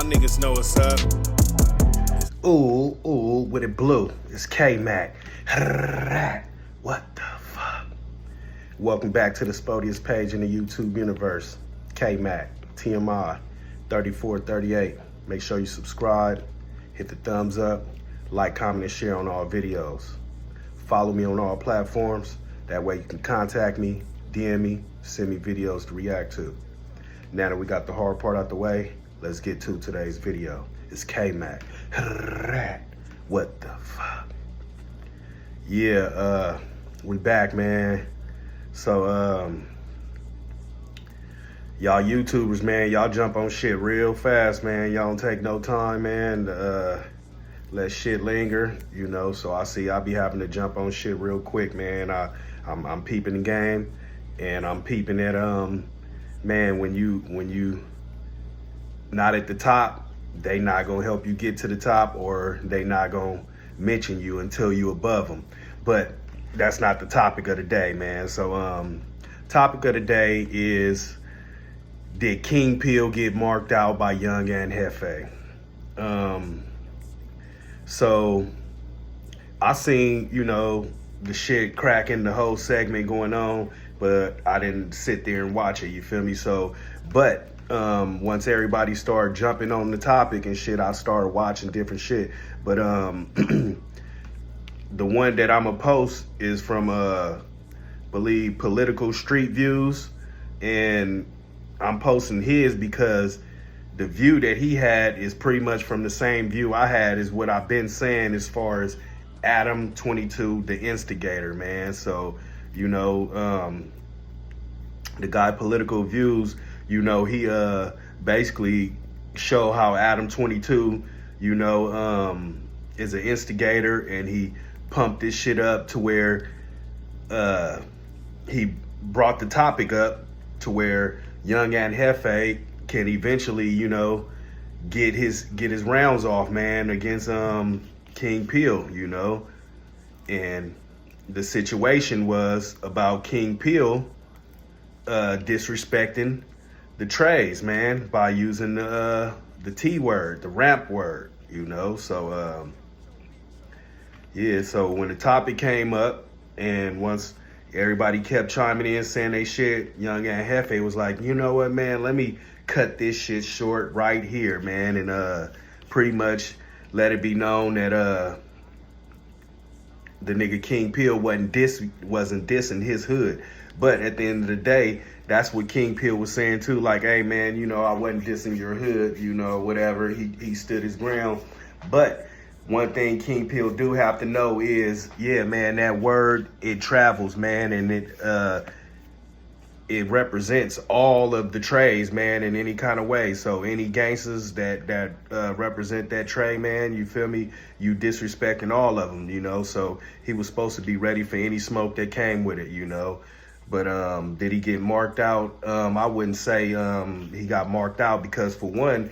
niggas know what's up. Ooh, with it blue. It's K-Mac. What the fuck? Welcome back to the Spodiest page in the YouTube universe. K-Mac, TMI, 3438. Make sure you subscribe, hit the thumbs up, like, comment, and share on all videos. Follow me on all platforms. That way you can contact me, DM me, send me videos to react to. Now that we got the hard part out the way, let's get to today's video. It's K-Mac. What the fuck? Yeah, we back, man. So, y'all YouTubers, man, y'all jump on shit real fast, man. Y'all don't take no time, man, to let shit linger, you know. So I be having to jump on shit real quick, man. I'm peeping the game, and I'm peeping at man, when you not at the top, they not gonna help you get to the top, or they not gonna mention you until you above them. But that's not the topic of the day, man. So topic of the day is, did King Peel get marked out by Yung Ant Jefe? So I seen, you know, the shit cracking, the whole segment going on, but I didn't sit there and watch it, you feel me? So, but once everybody started jumping on the topic and shit, I started watching different shit. But the one that I'm gonna post is from believe Political Street Views, and I'm posting his because the view that he had is pretty much from the same view I had, is what I've been saying as far as Adam 22, the instigator, man. So, you know, the guy Political Views, you know, he basically show how Adam 22, you know, is an instigator, and he pumped this shit up to where he brought the topic up to where Yung Ant Jefe can eventually, you know, get his rounds off, man, against King Peel, you know. And the situation was about King Peel disrespecting the trays, man, by using the T word, the ramp word, you know. So yeah, so when the topic came up, and once everybody kept chiming in saying they shit, Yung Ant Jefe was like, you know what, man, let me cut this shit short right here, man, and pretty much let it be known that the nigga King Peel wasn't dissing his hood. But at the end of the day, that's what King Peel was saying too, like, hey man, you know, I wasn't dissing your hood, you know, whatever. He stood his ground. But one thing King Peel do have to know is, yeah, man, that word, it travels, man, and it represents all of the trays, man, in any kind of way. So any gangsters that represent that tray, man, you feel me, you disrespecting all of them, you know. So he was supposed to be ready for any smoke that came with it, you know. But did he get marked out? I wouldn't say he got marked out, because for one,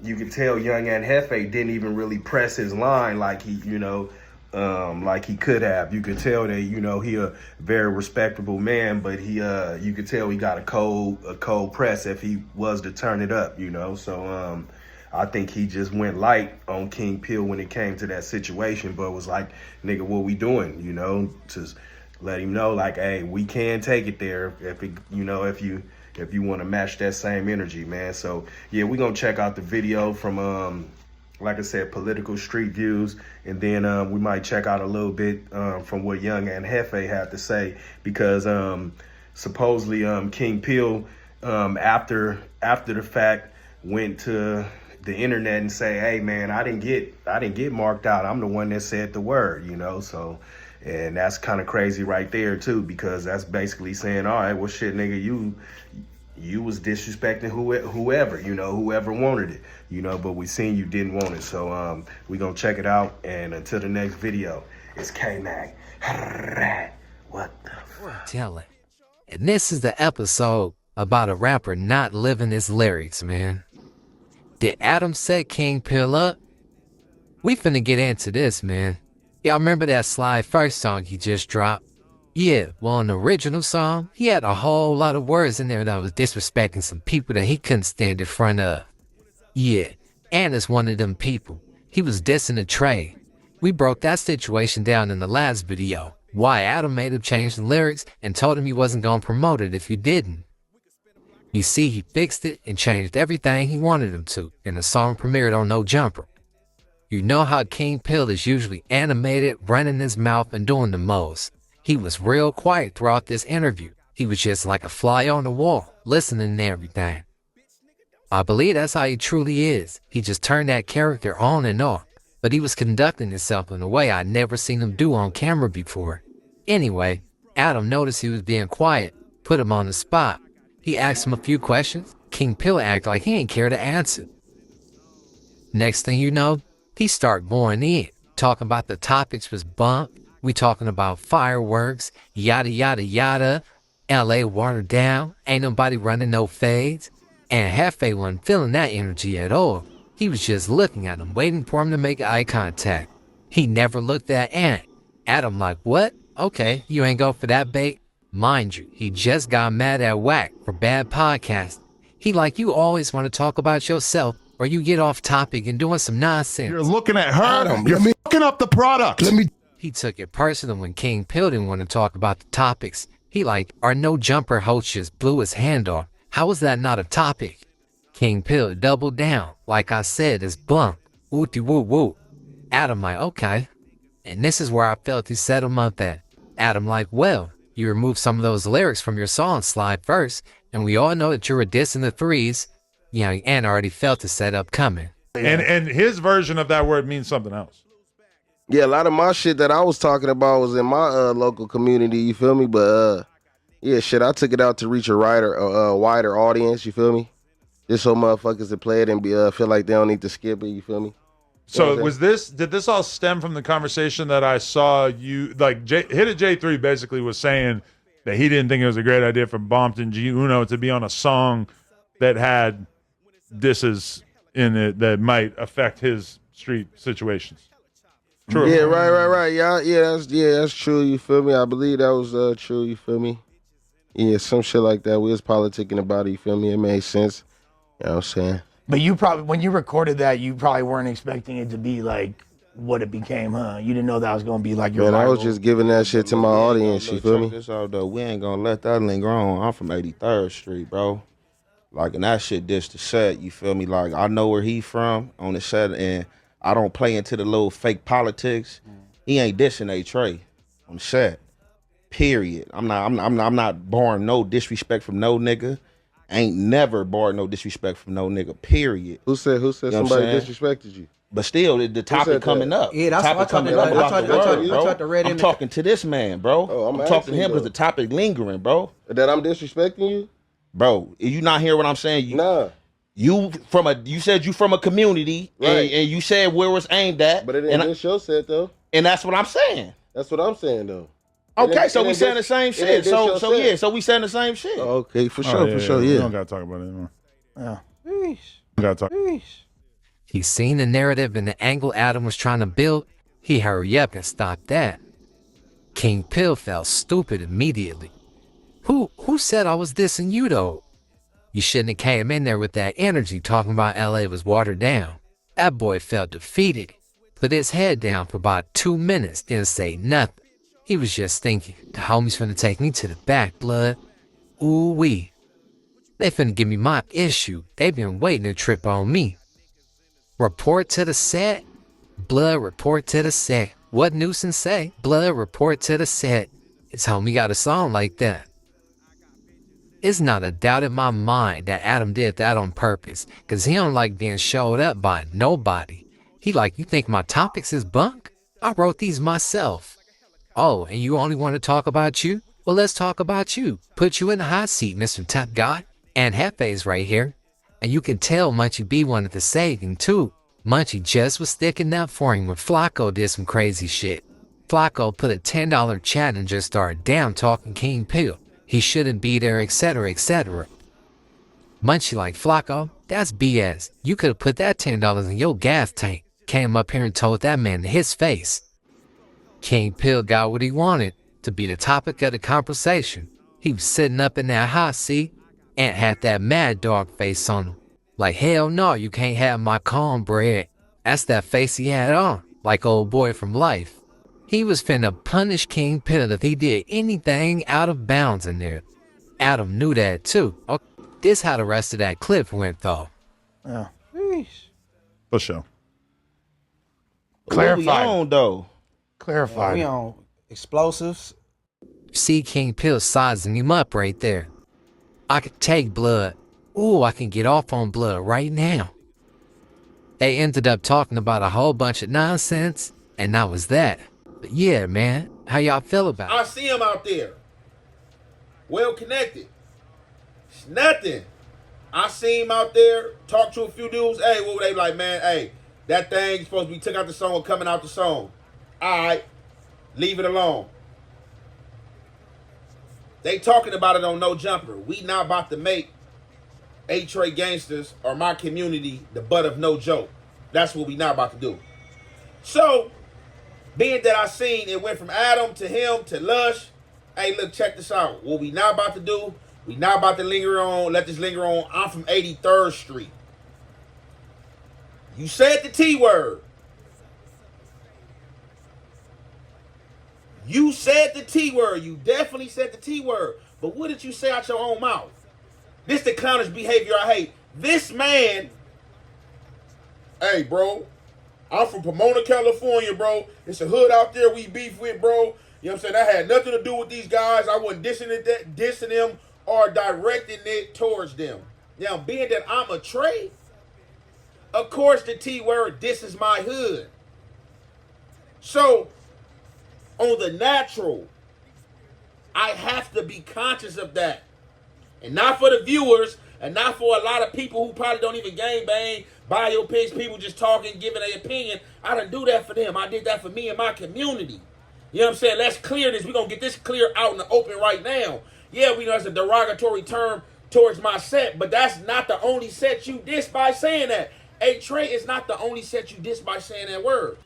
you could tell Yung Ant Jefe didn't even really press his line like he, you know, like he could have. You could tell that, you know, he a very respectable man, but he you could tell he got a cold press if he was to turn it up, you know. So I think he just went light on King Peel when it came to that situation, but was like, nigga, what we doing, you know, to let him know, like, hey, we can take it there if it, you know, if you want to match that same energy, man. So yeah, we're gonna check out the video from like I said, Political Street Views, and then we might check out a little bit from what Yung Ant Jefe had to say, because supposedly King Peel after the fact went to the internet and say, hey man, I didn't get marked out. I'm the one that said the word, you know. So, and that's kind of crazy right there too, because that's basically saying, all right, well shit, nigga, you was disrespecting whoever, you know, whoever wanted it, you know, but we seen you didn't want it. So we gonna check it out, and until the next video, it's K-Mac. What the fuck? Tell it. And this is the episode about a rapper not living his lyrics, man. Did Adam set King Peel up? We finna get into this, man. Y'all remember that Sly First song he just dropped? Yeah, well, on the original song, he had a whole lot of words in there that was disrespecting some people that he couldn't stand in front of. Yeah, Ant is one of them people. He was dissing the trade. We broke that situation down in the last video. Why Adam made him change the lyrics and told him he wasn't gonna promote it if he didn't. You see, he fixed it and changed everything he wanted him to, and the song premiered on No Jumper. You know how King Pill is usually animated, running his mouth and doing the most. He was real quiet throughout this interview. He was just like a fly on the wall, listening to everything. I believe that's how he truly is. He just turned that character on and off, but he was conducting himself in a way I'd never seen him do on camera before. Anyway, Adam noticed he was being quiet, put him on the spot. He asked him a few questions. King Pill acted like he ain't care to answer. Next thing you know, he started going in, talking about the topics was bump. We talking about fireworks, yada yada yada. LA watered down, ain't nobody running no fades. And Jefe wasn't feeling that energy at all. He was just looking at him, waiting for him to make eye contact. He never looked at Ant. Adam like, what? Okay, you ain't go for that bait? Mind you, he just got mad at Wack for bad podcasting. He like, you always want to talk about yourself or you get off topic and doing some nonsense. You're looking at her. You're fucking up the product. He took it personal when King Pill didn't want to talk about the topics. He like, our No Jumper host just blew his hand off. How is that not a topic? King Pill doubled down. Like I said, it's bump. Wooty woo woo. Adam like, okay. And this is where I felt he set him up at. Adam like, well, you removed some of those lyrics from your song slide first, and we all know that you're a diss in the threes. You know, Ant already felt the setup coming. And his version of that word means something else. Yeah, a lot of my shit that I was talking about was in my local community, you feel me? But yeah, shit, I took it out to reach a wider audience, you feel me? Just so motherfuckers to play it and feel like they don't need to skip it, you feel me? So did this all stem from the conversation that I saw you, like, Hit It J3 basically was saying that he didn't think it was a great idea for Bompton G Uno to be on a song that had disses in it that might affect his street situations. True. Yeah, right. Yeah, that's true, you feel me? I believe that was true, you feel me? Yeah, some shit like that. We was politicking about it, you feel me? It made sense. You know what I'm saying? But you probably, when you recorded that, you probably weren't expecting it to be like what it became, huh? You didn't know that was going to be like your Man, I rival. was just giving that shit to my audience, you feel me? This out though, we ain't gonna let that linger on. I'm from 83rd Street, bro. Like, and that shit dissed the set, you feel me? Like, I know where he from on the set, and I don't play into the little fake politics. He ain't dissing A-Trey on the set. Period. I'm not barring no disrespect from no nigga. Ain't never barred no disrespect from no nigga. Period. Who said You know somebody what I'm saying? disrespected you? But still, the topic coming up. Yeah, that's topic what I coming tried up to- about I the tried- word, I bro. tried to read I'm in the- talking to this man, bro. Oh, I'm talking to asking him you, because the topic lingering, bro. That I'm disrespecting you? Bro, you not hear what I'm saying? Nah. You said you from a community, Right. and you said where it's aimed at, But it ain't this show set, though. and that's what I'm saying. That's what I'm saying, though. Okay, It so ain't we saying the this- same it shit. ain't this So show set. yeah, so we saying the same shit. Oh, okay, for Oh, sure, We yeah. don't gotta talk about it anymore. Yeah. We gotta talk. He seen the narrative and the angle Adam was trying to build. He hurry up and stopped that. King Pill felt stupid immediately. Who said I was dissing you though? You shouldn't have came in there with that energy talking about LA was watered down. That boy felt defeated. Put his head down for about 2 minutes, didn't say nothing. He was just thinking, the homies finna take me to the back, blood. Ooh wee. They finna give me my issue. They been waiting to trip on me. Report to the set. Blood, report to the set. What Newsom say? Blood, report to the set. His homie got a song like that. It's not a doubt in my mind that Adam did that on purpose, cause he don't like being showed up by nobody. He like, you think my topics is bunk? I wrote these myself. Oh, and you only want to talk about you? Well, let's talk about you. Put you in the hot seat, Mr. Top God. And Jefe's right here. And you can tell Munchie B wanted to save him too. Munchie just was sticking up for him when Flacco did some crazy shit. Flacco put a $10 chat and just started down talking King Pill. He shouldn't be there, etc., etc. Munchie like, Flacco, that's BS. You could have put that $10 in your gas tank. Came up here and told that man to his face. King Pill got what he wanted, to be the topic of the conversation. He was sitting up in that hot seat and had that mad dog face on him. Like, hell no, you can't have my cornbread. That's that face he had on, like old boy from Life. He was finna punish King Pill if he did anything out of bounds in there. Adam knew that too. Oh, this how the rest of that clip went though. Yeah. For sure. What we Clarified. on though? Clarified. We on explosives. See King Pill sizing him up right there. I could take blood. Ooh, I can get off on blood right now. They ended up talking about a whole bunch of nonsense, and that was that. But yeah, man, how y'all feel about I it? see him out there. Well connected. It's nothing. I see him out there, talk to a few dudes. Hey, what were they like, man? Hey, that thing supposed to be took out the song or coming out the song. Alright, leave it alone. They talking about it on No Jumper. We not about to make A-Trey Gangsters or my community the butt of no joke. That's what we not about to do. So, being that I seen it went from Adam to him to Lush, hey, look, check this out. What we not about to do, we not about to linger on, let this linger on. I'm from 83rd Street. You said the T word. You said the T word. You definitely said the T word. But what did you say out your own mouth? This the clownish behavior I hate. This man, hey, bro, I'm from Pomona, California, bro. It's a hood out there we beef with, bro. You know what I'm saying? That had nothing to do with these guys. I wasn't dissing them or directing it towards them. Now, being that I'm a Trey, of course the T word, this is my hood. So, on the natural, I have to be conscious of that. And not for the viewers, and not for a lot of people who probably don't even gangbang, biopics, people just talking, giving their opinion. I didn't do that for them. I did that for me and my community. You know what I'm saying? Let's clear this. We're going to get this clear out in the open right now. Yeah, we know it's a derogatory term towards my set, but that's not the only set you diss by saying that. Hey, Trey is not the only set you diss by saying that word.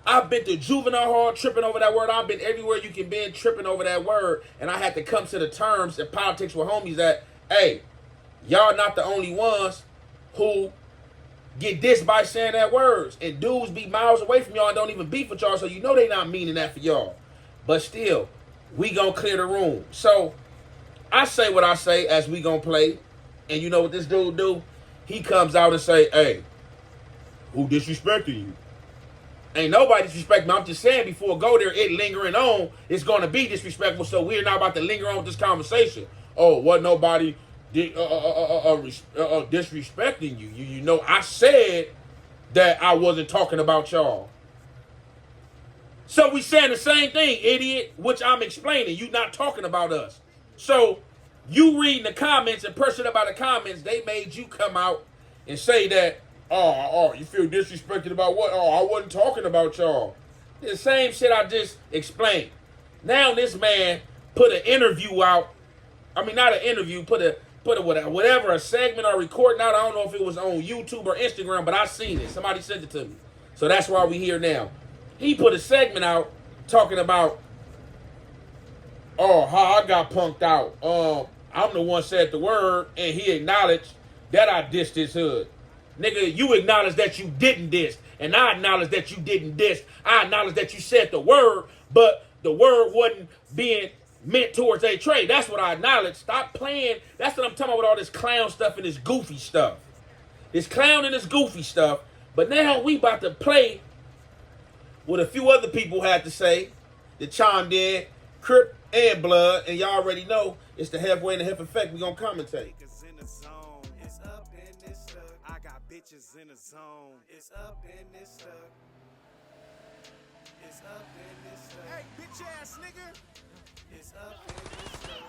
I've been to juvenile hall tripping over that word. I've been everywhere you can be tripping over that word. And I had to come to the terms in politics with homies that, hey, y'all not the only ones who get dissed by saying that words. And dudes be miles away from y'all and don't even beef with y'all, so you know they not meaning that for y'all. But still, we gonna clear the room. So, I say what I say as we gonna play. And you know what this dude do? He comes out and say, hey, who disrespecting you? Ain't nobody disrespect me. I'm just saying before go there, it lingering on, it's going to be disrespectful. So we're not about to linger on with this conversation. Oh, what nobody disrespecting you. You know, I said that I wasn't talking about y'all. So we saying the same thing, idiot, which I'm explaining. You not talking about us. So you reading the comments and pressing about the comments, they made you come out and say that, oh, you feel disrespected about what? Oh, I wasn't talking about y'all. The same shit I just explained. Now this man put an interview out. I mean, not an interview, put a whatever, a segment or recording out. I don't know if it was on YouTube or Instagram, but I seen it. Somebody sent it to me. So that's why we here now. He put a segment out talking about, oh, how I got punked out. I'm the one said the word, and he acknowledged that I dissed his hood. Nigga, you acknowledge that you didn't diss, and I acknowledge that you didn't diss. I acknowledge that you said the word, but the word wasn't being meant towards A-Trey. That's what I acknowledge. Stop playing. That's what I'm talking about with all this clown stuff and this goofy stuff. This clown and this goofy stuff. But now we about to play what a few other people had to say that chimed in, Crip and Blood, and y'all already know it's the halfway and the half effect. We gonna commentate. Bitches in the zone. It's up in this stuff. It's up in this stuff. Hey, bitch ass nigga. It's up in this stuff.